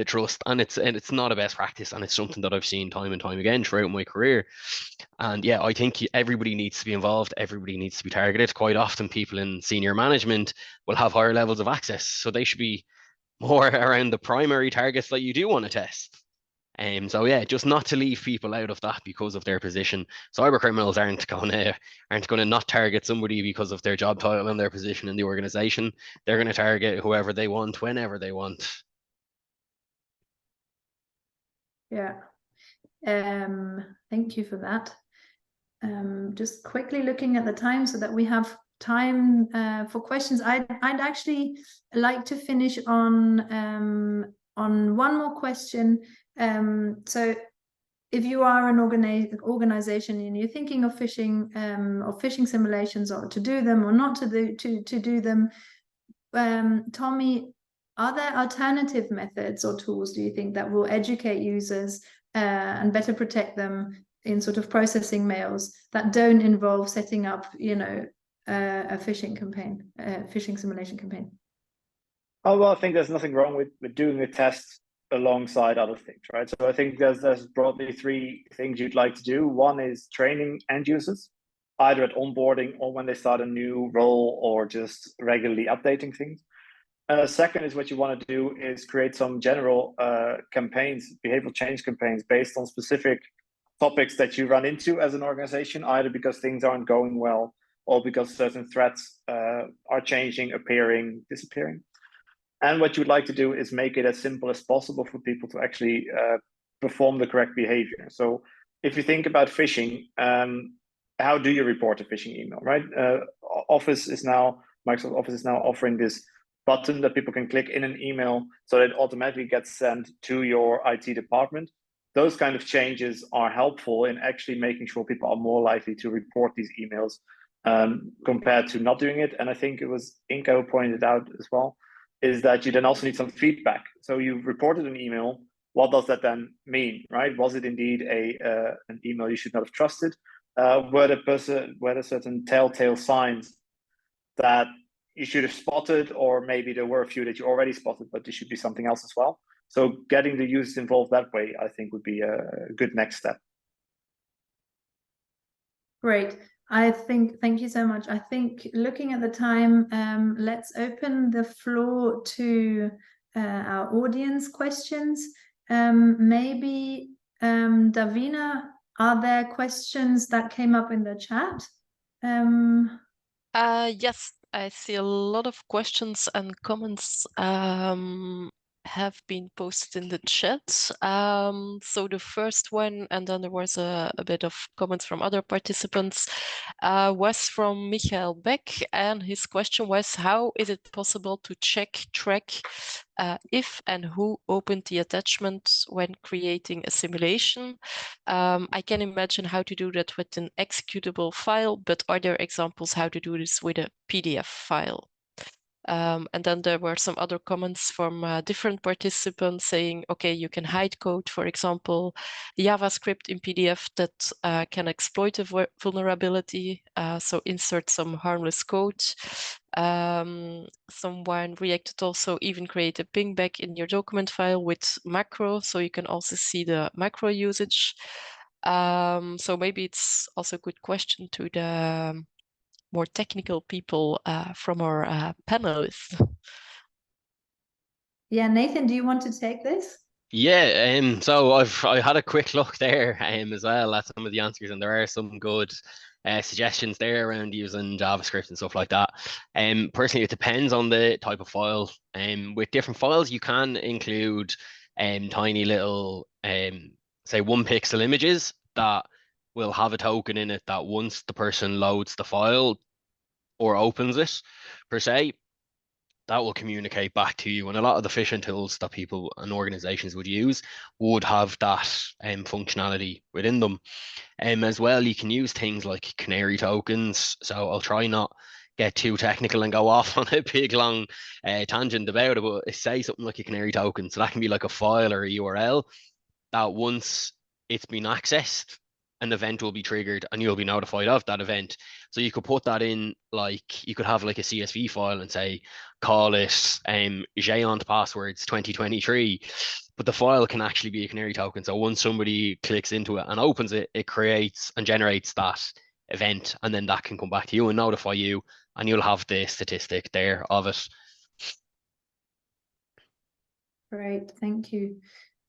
trust, and it's not a best practice, and it's something that I've seen time and time again throughout my career. And yeah, I think everybody needs to be involved, everybody needs to be targeted. Quite often people in senior management will have higher levels of access, so they should be more around the primary targets that you do want to test. So yeah, just not to leave people out of that because of their position. Cyber criminals aren't going to not target somebody because of their job title and their position in the organization. They're going to target whoever they want, whenever they want. Yeah. Thank you for that. Just quickly looking at the time so that we have time for questions. I'd actually like to finish on one more question. So if you are an organization and you're thinking of phishing simulations, or to do them or not to do them, Tommy, are there alternative methods or tools, do you think, that will educate users and better protect them in sort of processing mails that don't involve setting up, you know, a phishing campaign, phishing simulation campaign? Oh, well, I think there's nothing wrong with doing a test alongside other things, right? So I think there's broadly three things you'd like to do. One is training end users, either at onboarding or when they start a new role, or just regularly updating things. Second is, what you want to do is create some general campaigns, behavioral change campaigns, based on specific topics that you run into as an organization, either because things aren't going well or because certain threats are changing, appearing, disappearing. And what you'd like to do is make it as simple as possible for people to actually perform the correct behavior. So if you think about phishing, how do you report a phishing email, right? Microsoft Office is now offering this button that people can click in an email so that it automatically gets sent to your IT department. Those kind of changes are helpful in actually making sure people are more likely to report these emails compared to not doing it. And I think it was Inka who pointed out as well, is that you then also need some feedback. So you've reported an email. What does that then mean, right? Was it indeed an email you should not have trusted? Were there certain telltale signs that you should have spotted, or maybe there were a few that you already spotted, but there should be something else as well? So getting the users involved that way, I think, would be a good next step. Great. Thank you so much. I think looking at the time, let's open the floor to our audience questions. Maybe Davina, are there questions that came up in the chat? Yes, I see a lot of questions and comments have been posted in the chat. So the first one, and then there was a bit of comments from other participants, was from Michael Beck, and his question was, how is it possible to track if and who opened the attachment when creating a simulation? I can imagine how to do that with an executable file, but are there examples how to do this with a PDF file? And then there were some other comments from different participants saying, okay, you can hide code, for example, JavaScript in PDF that can exploit a vulnerability, so insert some harmless code. Someone reacted also, even create a pingback in your document file with macro, so you can also see the macro usage. So maybe it's also a good question to the more technical people from our panelists. Yeah, Nathan, do you want to take this? Yeah, so I had a quick look there as well at some of the answers, and there are some good suggestions there around using JavaScript and stuff like that. Personally, it depends on the type of file. With different files, you can include tiny little say 1 pixel images that will have a token in it that once the person loads the file or opens it, per se, that will communicate back to you. And a lot of the phishing tools that people and organizations would use would have that functionality within them. As well, you can use things like canary tokens. So I'll try not get too technical and go off on a big long tangent about it, but say something like a canary token. So that can be like a file or a URL that once it's been accessed, an event will be triggered and you'll be notified of that event. So you could put that in, like you could have like a CSV file and say, call it HEAnet passwords 2023, but the file can actually be a canary token. So once somebody clicks into it and opens it, it creates and generates that event, and then that can come back to you and notify you, and you'll have the statistic there of it. Great, thank you.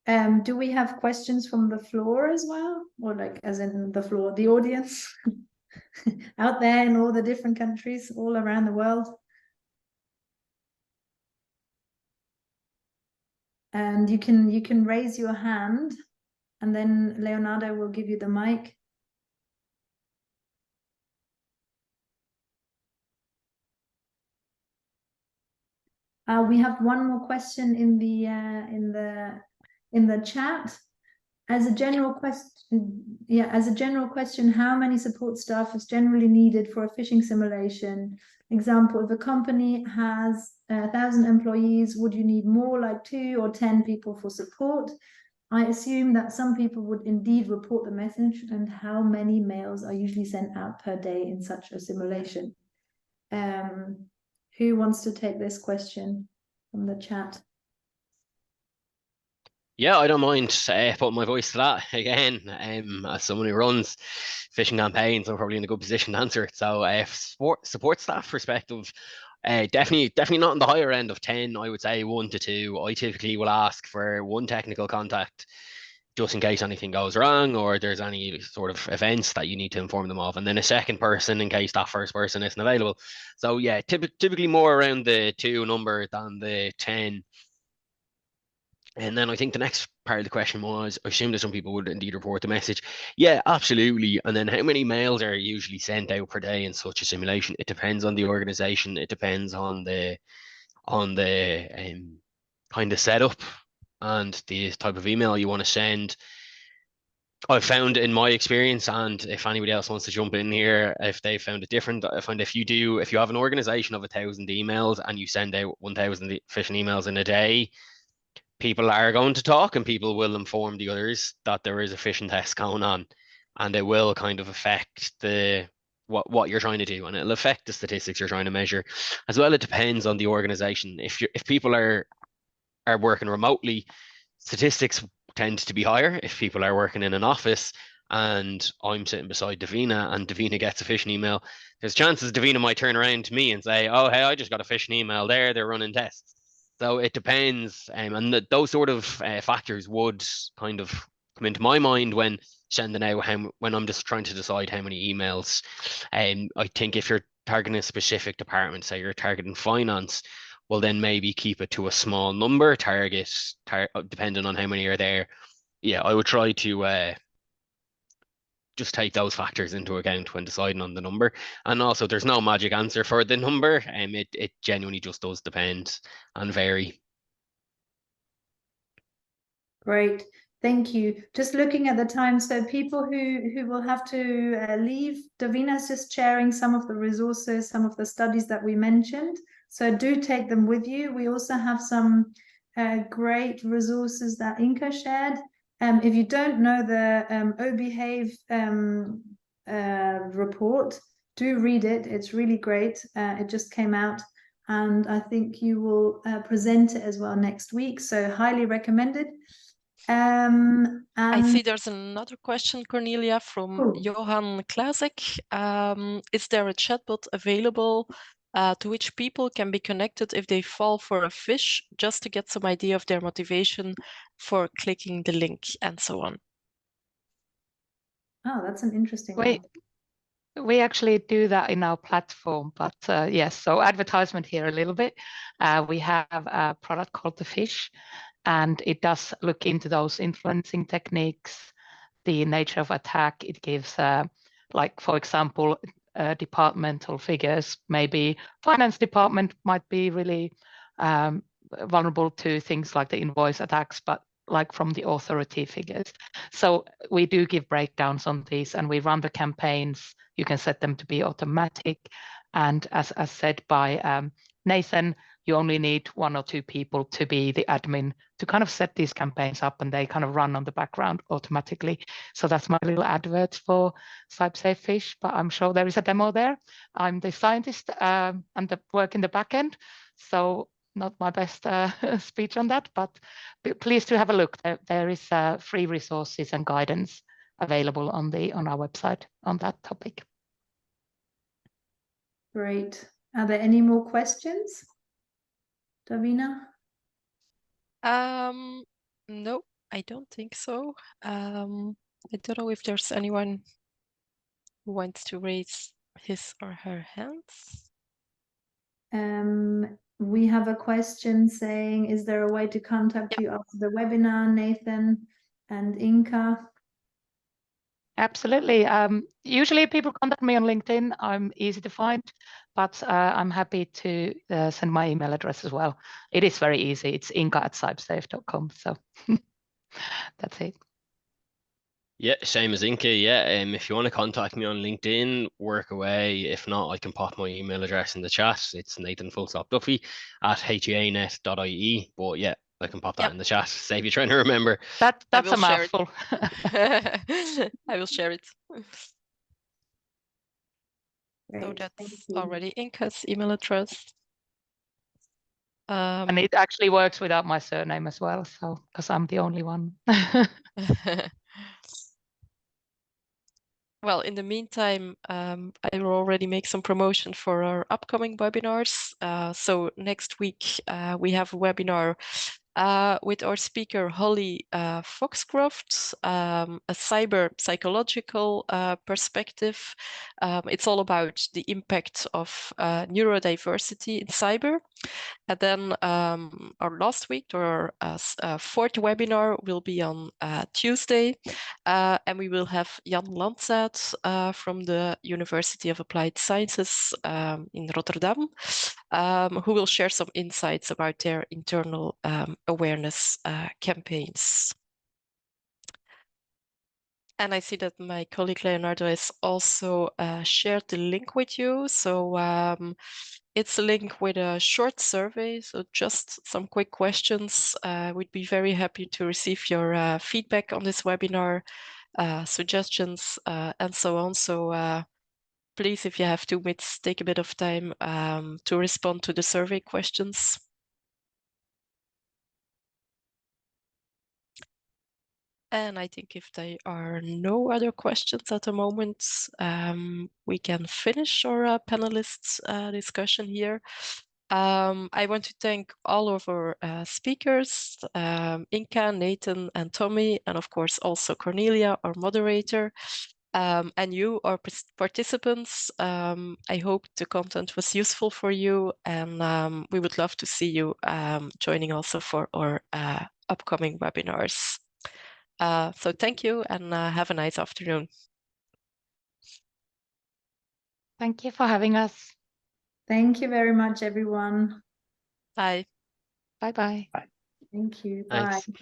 Do we have questions from the floor as well? Or like as in the floor, the audience out there in all the different countries all around the world? And you can raise your hand, and then Leonardo will give you the mic. We have one more question in the chat. As a general question, how many support staff is generally needed for a phishing simulation? Example, if a company has 1,000 employees, would you need more, like 2 or 10 people for support? I assume that some people would indeed report the message, and how many mails are usually sent out per day in such a simulation? Who wants to take this question from the chat? Yeah, I don't mind putting my voice to that again. As someone who runs phishing campaigns, I'm probably in a good position to answer it. So, support staff perspective, definitely not on the higher end of 10. I would say 1 to 2. I typically will ask for 1 technical contact, just in case anything goes wrong or there's any sort of events that you need to inform them of, and then a second person in case that first person isn't available. So yeah, typically more around the 2 number than the 10. And then I think the next part of the question was, I assume that some people would indeed report the message. Yeah, absolutely. And then how many mails are usually sent out per day in such a simulation? It depends on the organization. It depends on the on the kind of setup and the type of email you want to send. I've found in my experience, and if anybody else wants to jump in here, if they found it different, I find if you have an organization of 1,000 emails and you send out 1,000 phishing emails in a day, people are going to talk and people will inform the others that there is a phishing test going on, and it will kind of affect what you're trying to do, and it'll affect the statistics you're trying to measure as well. It depends on the organization. If people are working remotely, statistics tend to be higher. If people are working in an office and I'm sitting beside Davina and Davina gets a phishing email, there's chances Davina might turn around to me and say, oh, hey, I just got a phishing email there, they're running tests. So it depends. And those sort of factors would kind of come into my mind when sending out, when I'm just trying to decide how many emails. I think if you're targeting a specific department, say you're targeting finance, well, then maybe keep it to a small number, depending on how many are there. Yeah, I would try to just take those factors into account when deciding on the number. And also, there's no magic answer for the number. It genuinely just does depend and vary. Great. Thank you. Just looking at the time, so people who will have to leave, Davina's just sharing some of the resources, some of the studies that we mentioned. So do take them with you. We also have some great resources that Inka shared. If you don't know the OBehave report, do read it. It's really great. It just came out, and I think you will present it as well next week. So highly recommended. I see there's another question, Cornelia, from Johan Klasik. Is there a chatbot available to which people can be connected if they fall for a phish, just to get some idea of their motivation for clicking the link and so on? Oh, that's an interesting one. We actually do that in our platform, but yes, so advertisement here a little bit. We have a product called The Phish, and it does look into those influencing techniques, the nature of attack. It gives, like, for example, departmental figures. Maybe finance department might be really vulnerable to things like the invoice attacks, but like from the authority figures. So we do give breakdowns on these, and we run the campaigns. You can set them to be automatic. And as said by Nathan, you only need 1 or 2 people to be the admin to kind of set these campaigns up, and they kind of run on the background automatically. So that's my little advert for CybSafe Phish, but I'm sure there is a demo there. I'm the scientist and the work in the back end, so not my best speech on that, but please do have a look. There is free resources and guidance available on our website on that topic. Great. Are there any more questions? Davina? No, I don't think so. I don't know if there's anyone who wants to raise his or her hands. We have a question saying, is there a way to contact you after the webinar, Nathan and Inka? Absolutely. Usually people contact me on LinkedIn. I'm easy to find, but I'm happy to send my email address as well. It is very easy. It's inka@cybsafe.com. So that's it. Yeah, same as Inka. Yeah, if you want to contact me on LinkedIn, work away. If not, I can pop my email address in the chat. It's nathan_duffy@HEAnet.ie. But yeah, I can pop that in the chat. Save you trying to remember. That's a mouthful. I will share it. Great, so that's already Inka's email address. And it actually works without my surname as well, so because I'm the only one. Well, in the meantime, I will already make some promotion for our upcoming webinars. So next week, we have a webinar with our speaker Holly Foxcroft, a cyber psychological perspective. It's all about the impact of neurodiversity in cyber. And then our last week, or our fourth webinar, will be on Tuesday, and we will have Jan Landzaat from the University of Applied Sciences in Rotterdam, who will share some insights about their internal awareness campaigns. And I see that my colleague Leonardo has also shared the link with you. So it's a link with a short survey. So just some quick questions. We'd be very happy to receive your feedback on this webinar, suggestions, and so on. So please, if you have 2 minutes, take a bit of time to respond to the survey questions. And I think if there are no other questions at the moment, we can finish our panelists discussion here. I want to thank all of our speakers, Inka, Nathan, and Tommy, and of course also Cornelia, our moderator, and you, our participants. I hope the content was useful for you, and we would love to see you joining also for our upcoming webinars. So thank you, and have a nice afternoon. Thank you for having us. Thank you very much, everyone. Bye. Bye-bye. Thank you. Thanks. Bye.